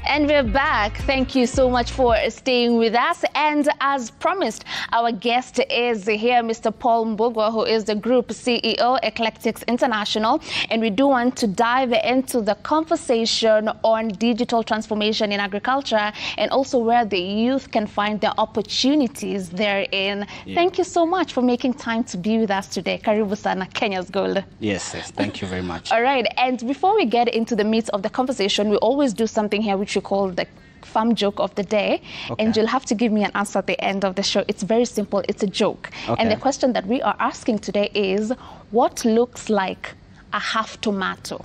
And we're back. Thank you so much for staying with us. And as promised, our guest is here, Mr. Paul Mbugua, who is the Group CEO, Eclectics International. And we do want to dive into the conversation on digital transformation in agriculture and also where the youth can find their opportunities therein. Yeah. Thank you so much for making time to be with us today. Karibu sana, Kenya's Gold. Yes, thank you very much. All right. And before we get into the meat of the conversation, we always do something here which we call the farm joke of the day. Okay. And you'll have to give me an answer at the end of the show. It's very simple. It's a joke. Okay. And the question that we are asking today is, what looks like a half tomato?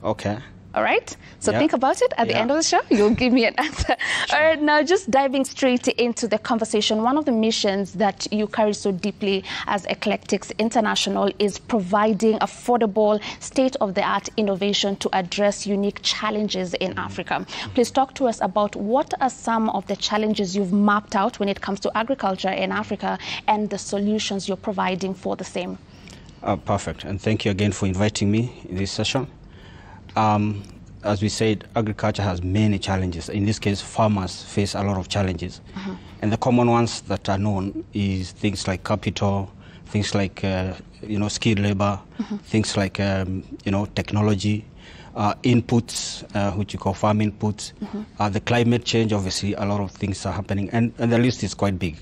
Okay. All right? So think about it. At the end of the show, you'll give me an answer. Sure. All right, now just diving straight into the conversation, one of the missions that you carry so deeply as Eclectics International is providing affordable, state-of-the-art innovation to address unique challenges in Africa. Please talk to us about what are some of the challenges you've mapped out when it comes to agriculture in Africa and the solutions you're providing for the same. Perfect. And thank you again for inviting me in this session. As we said, agriculture has many challenges. In this case, farmers face a lot of challenges. And the common ones that are known is things like capital, things like, skilled labor, things like, technology, inputs, which you call farm inputs, the climate change, obviously, a lot of things are happening, and the list is quite big.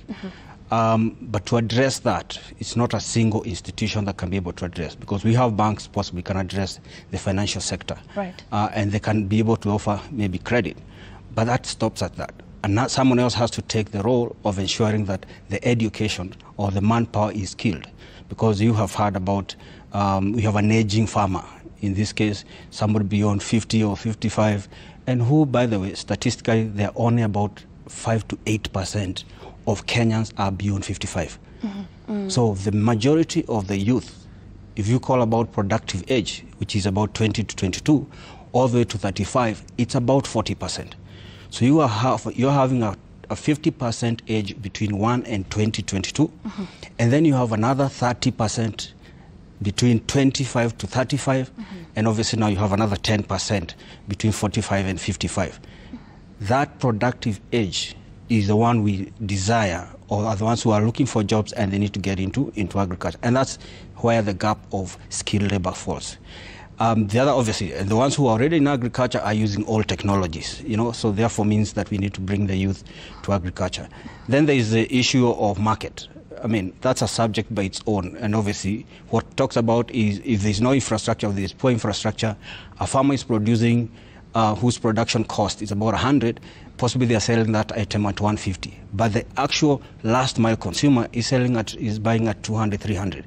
But to address that, it's not a single institution that can be able to address, because we have banks possibly can address the financial sector. Right. And they can be able to offer maybe credit. But that stops at that. And now someone else has to take the role of ensuring that the education or the manpower is skilled. Because you have heard about, we have an aging farmer. In this case, somebody beyond 50 or 55, and who, by the way, statistically, they're only about 5 to 8% of Kenyans are beyond 55. So the majority of the youth, if you call about productive age, which is about 20 to 22, all the way to 35, it's about 40%. So you're having a 50% age between 1 and 22, and then you have another 30% between 25 to 35, and obviously now you have another 10% between 45 and 55. That productive age is the one we desire, or are the ones who are looking for jobs and they need to get into agriculture. And that's where the gap of skilled labor falls. The other, obviously, the ones who are already in agriculture are using old technologies, so therefore means that we need to bring the youth to agriculture. Then there is the issue of market. I mean, that's a subject by its own. And obviously, what it talks about is if there's no infrastructure, if there's poor infrastructure, a farmer is producing whose production cost is about 100, possibly they are selling that item at 150. But the actual last mile consumer is buying at 200, 300.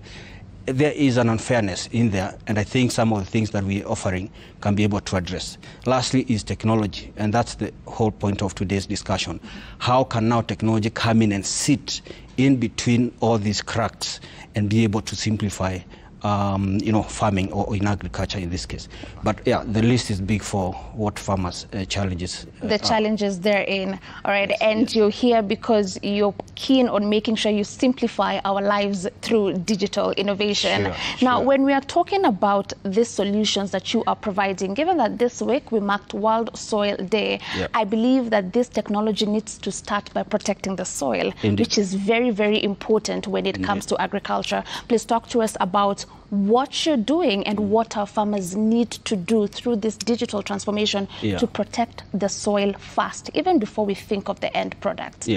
There is an unfairness in there, and I think some of the things that we're offering can be able to address. Lastly is technology, and that's the whole point of today's discussion. How can now technology come in and sit in between all these cracks and be able to simplify farming or in agriculture in this case. But yeah, the list is big for what farmers' challenges the challenges therein. All right, and you're here because you're keen on making sure you simplify our lives through digital innovation. Now, when we are talking about these solutions that you are providing, given that this week we marked World Soil Day, I believe that this technology needs to start by protecting the soil, which is very, very important when it comes to agriculture. Please talk to us about what you're doing and what our farmers need to do through this digital transformation to protect the soil fast, even before we think of the end product.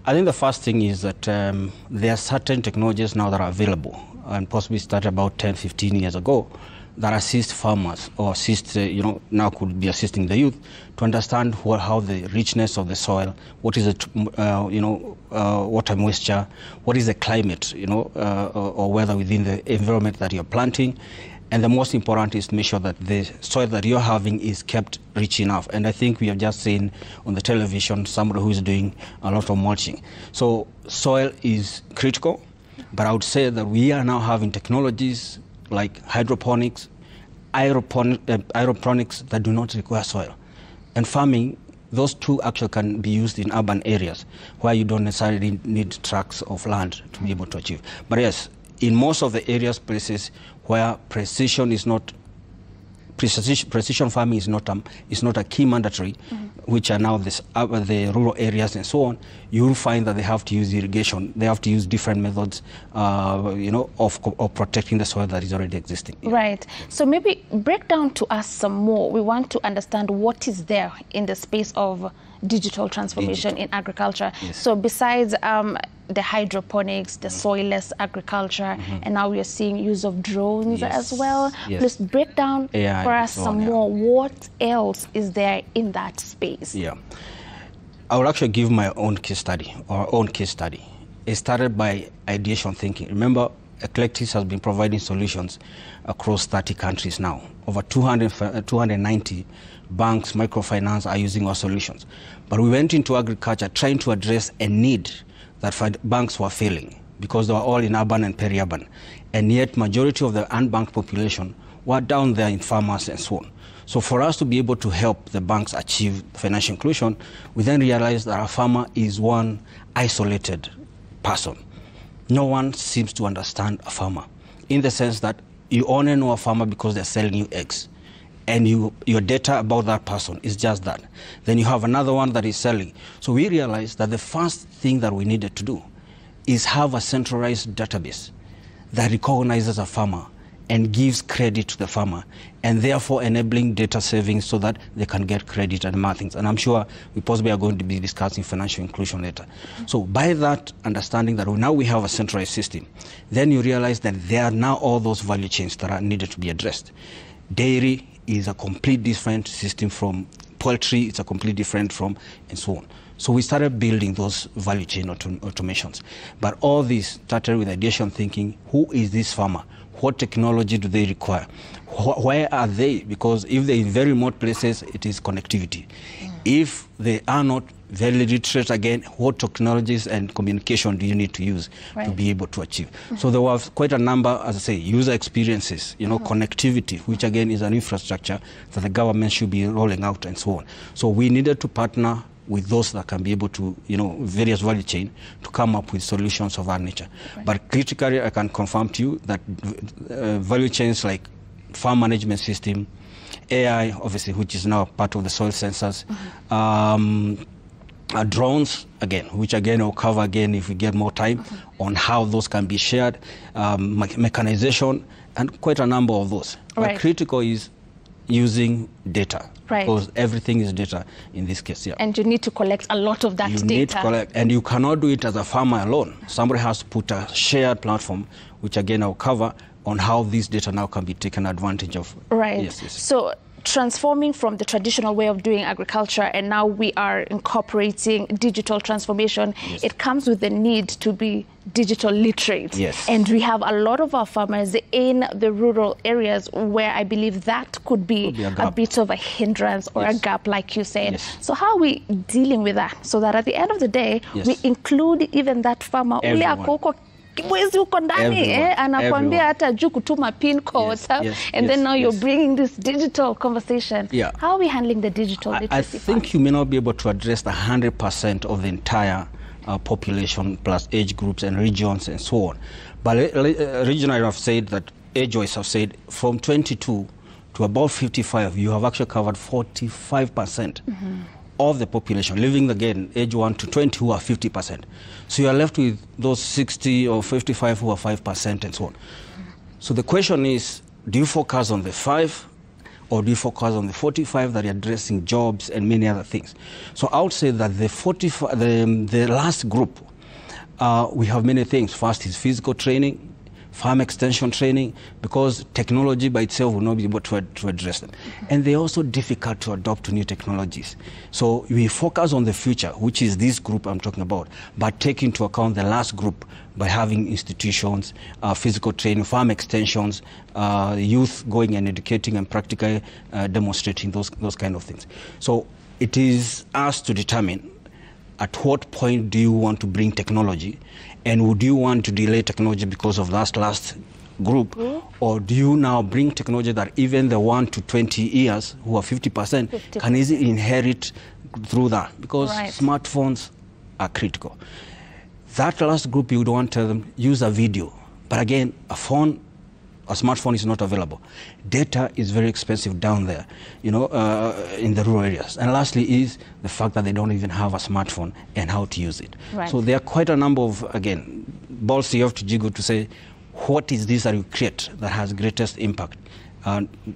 I think the first thing is that there are certain technologies now that are available, and possibly started about 10, 15 years ago, that assist farmers or assist, now could be assisting the youth to understand how the richness of the soil, what is the, water moisture, what is the climate, or weather within the environment that you're planting. And the most important is to make sure that the soil that you're having is kept rich enough. And I think we have just seen on the television somebody who is doing a lot of mulching. So soil is critical, but I would say that we are now having technologies like hydroponics, aeroponics that do not require soil. And farming, those two actually can be used in urban areas where you don't necessarily need tracts of land to be able to achieve. But yes, in most of the areas, places where precision farming is not a key mandatory, which are now the rural areas and so on, you'll find that they have to use irrigation. They have to use different methods, of protecting the soil that is already existing. Right. So maybe break down to us some more. We want to understand what is there in the space of digital transformation in agriculture. Yes. So besides the hydroponics, the soilless agriculture, and now we are seeing use of drones as well. Please break down for us some more. What else is there in that space? Yeah, I will actually give my own case study, or our own case study. It started by ideation thinking. Remember, Eclectis has been providing solutions across 30 countries now. Over 290 banks, microfinance are using our solutions. But we went into agriculture trying to address a need that banks were failing because they were all in urban and peri-urban. And yet majority of the unbanked population were down there in farmers and so on. So for us to be able to help the banks achieve financial inclusion, we then realized that a farmer is one isolated person. No one seems to understand a farmer, in the sense that you only know a farmer because they're selling you eggs. And your data about that person is just that. Then you have another one that is selling. So we realized that the first thing that we needed to do is have a centralized database that recognizes a farmer and gives credit to the farmer, and therefore enabling data savings so that they can get credit and more things. And I'm sure we possibly are going to be discussing financial inclusion later. So by that understanding that now we have a centralized system, then you realize that there are now all those value chains that are needed to be addressed. Dairy is a complete different system from poultry, it's a complete different from, and so on. So we started building those value chain automations. But all this started with ideation thinking. Who is this farmer? What technology do they require? Where are they? Because if they're in very remote places, it is connectivity. If they are not very literate, again, what technologies and communication do you need to use to be able to achieve? So there was quite a number, as I say, user experiences, connectivity, which again is an infrastructure that the government should be rolling out and so on. So we needed to partner with those that can be able to, various value chain to come up with solutions of that nature. But critically, I can confirm to you that value chains like farm management system, AI, obviously, which is now part of the soil sensors, drones, again, which again will cover again if we get more time on how those can be shared, mechanization, and quite a number of those. But critical is using data. Because everything is data in this case. And you need to collect a lot of that data. You need to collect, and you cannot do it as a farmer alone. Somebody has to put a shared platform, which again I'll cover, on how this data now can be taken advantage of. So transforming from the traditional way of doing agriculture, and now we are incorporating digital transformation, it comes with the need to be digital literate. And we have a lot of our farmers in the rural areas where I believe that could be a bit of a hindrance or a gap, like you said. So how are we dealing with that so that at the end of the day, we include even that farmer ule akoko mwezi uko ndani anakuambia hata juu kutuma pin codes, and then now you're bringing this digital conversation. How are we handling the digital literacy? I think you may not be able to address the 100% of the entire population plus age groups and regions and so on. But regionally I've said that, age-wise I've said from 22 to about 55, you have actually covered 45% of the population, living again age 1 to 20 who are 50%. So you are left with those 60 or 55 who are 5% and so on. So the question is, do you focus on the 5 or do you focus on the 45 that are addressing jobs and many other things? So I would say that the last group, we have many things. First is physical training, farm extension training, because technology by itself will not be able to address them. And they're also difficult to adopt to new technologies. So we focus on the future, which is this group I'm talking about, but take into account the last group by having institutions, physical training, farm extensions, youth going and educating and practically demonstrating those kind of things. So it is us to determine at what point do you want to bring technology, and would you want to delay technology because of that last group, or do you now bring technology that even the 1 to 20 years who are 50% can easily inherit through that, because smartphones are critical. That last group, you would want to tell them, use a video But again, a smartphone is not available. Data is very expensive down there, in the rural areas. And lastly is the fact that they don't even have a smartphone and how to use it. Right. So there are quite a number of, again, balls you have to jiggle to say, what is this that you create that has greatest impact?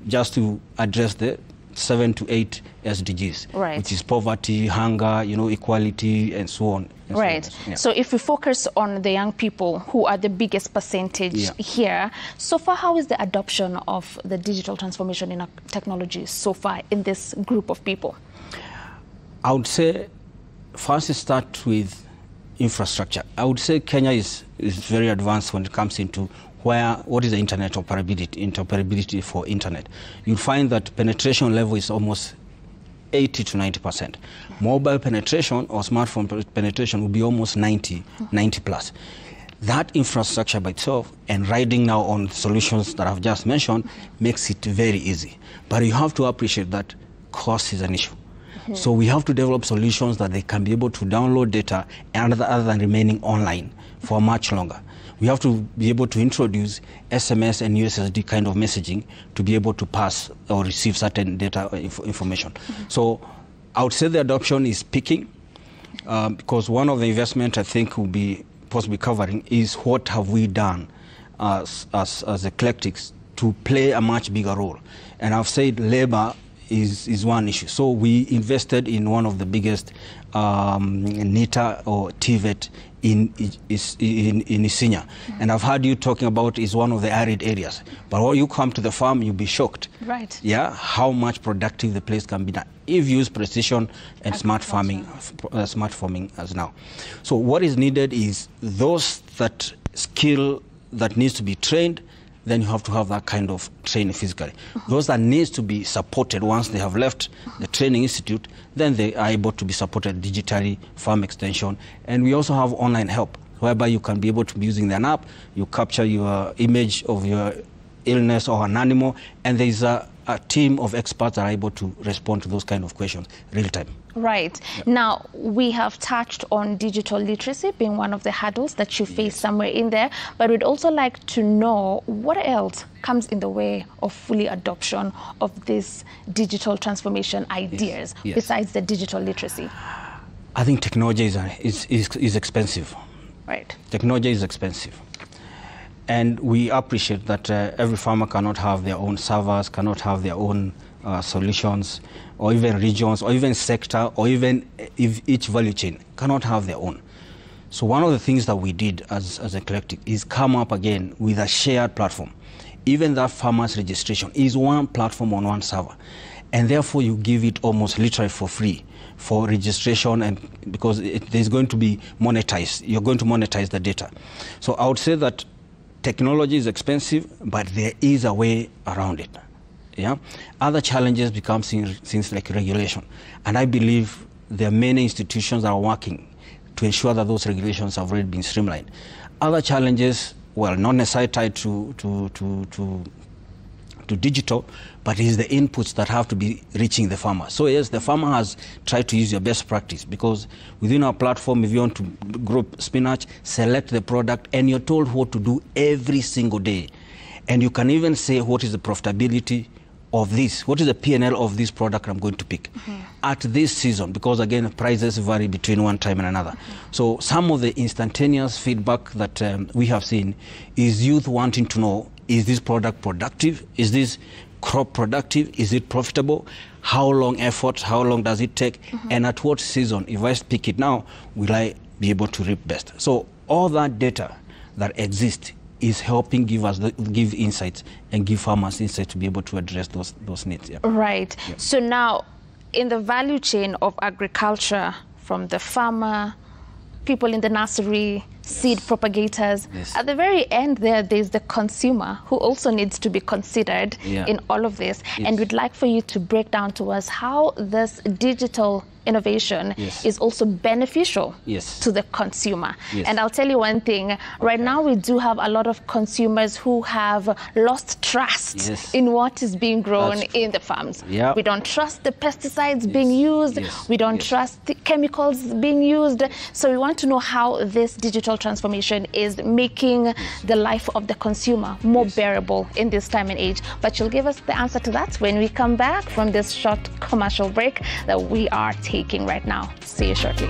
Just to address the 7 to 8 SDGs, right, which is poverty, hunger, equality, and so on. And right. So on. Yeah. So if we focus on the young people who are the biggest percentage here, so far, how is the adoption of the digital transformation in technology so far in this group of people? I would say first start with infrastructure. I would say Kenya is very advanced when it comes into what is the internet interoperability for internet. You'll find that penetration level is almost 80 to 90%. Mobile penetration or smartphone penetration will be almost 90 plus. That infrastructure by itself and riding now on solutions that I've just mentioned makes it very easy. But you have to appreciate that cost is an issue. So we have to develop solutions that they can be able to download data other than remaining online for much longer. We have to be able to introduce SMS and USSD kind of messaging to be able to pass or receive certain data information. So I would say the adoption is peaking because one of the investment I think we'll be possibly covering is what have we done as Eclectics to play a much bigger role. And I've said labor is one issue. So we invested in one of the biggest NITA or TVET in Isinya. And I've heard you talking about is one of the arid areas. But when you come to the farm, you'll be shocked. Right. Yeah, how much productive the place can be done if you use precision and smart farming as now. So what is needed is those that skill that needs to be trained, then you have to have that kind of training physically. Those that needs to be supported once they have left the training institute, then they are able to be supported digitally, farm extension. And we also have online help, whereby you can be able to be using an app, you capture your image of your illness or an animal, and there is a team of experts that are able to respond to those kind of questions real time. Right. Yep. Now, we have touched on digital literacy being one of the hurdles that you face somewhere in there, but we'd also like to know what else comes in the way of fully adoption of these digital transformation ideas besides the digital literacy. I think technology is expensive. Right. Technology is expensive. And we appreciate that every farmer cannot have their own servers, cannot have their own solutions, or even regions, or even sector, or even if each value chain cannot have their own. So one of the things that we did as Eclectic is come up again with a shared platform. Even that farmer's registration is one platform on one server. And therefore you give it almost literally for free for registration, and because there's going to be monetized. You're going to monetize the data. So I would say that technology is expensive, but there is a way around it. Yeah. Other challenges become things like regulation, and I believe there are many institutions that are working to ensure that those regulations have already been streamlined. Other challenges, well, not necessarily tied to digital, but it is the inputs that have to be reaching the farmer. So yes, the farmer has tried to use your best practice, because within our platform, if you want to grow spinach, select the product, and you're told what to do every single day. And you can even say what is the profitability of this, what is the P&L of this product I'm going to pick at this season, because again, prices vary between one time and another. So some of the instantaneous feedback that we have seen is youth wanting to know, is this product productive? Is this crop productive? Is it profitable? How long effort? How long does it take? And at what season? If I pick it now, will I be able to reap best? So all that data that exists is helping give insights and give farmers insight to be able to address those needs. Yeah. Right. Yeah. So now, in the value chain of agriculture, from the farmer, people in the nursery, seed propagators, at the very end there's the consumer who also needs to be considered in all of this. And we'd like for you to break down to us how this digital innovation is also beneficial to the consumer. And I'll tell you one thing, right now we do have a lot of consumers who have lost trust in what is being grown in the farms. We don't trust the pesticides being used, we don't trust the chemicals being used. So we want to know how this digital digital transformation is making the life of the consumer more bearable in this time and age. But she'll give us the answer to that when we come back from this short commercial break that we are taking right now. See you shortly.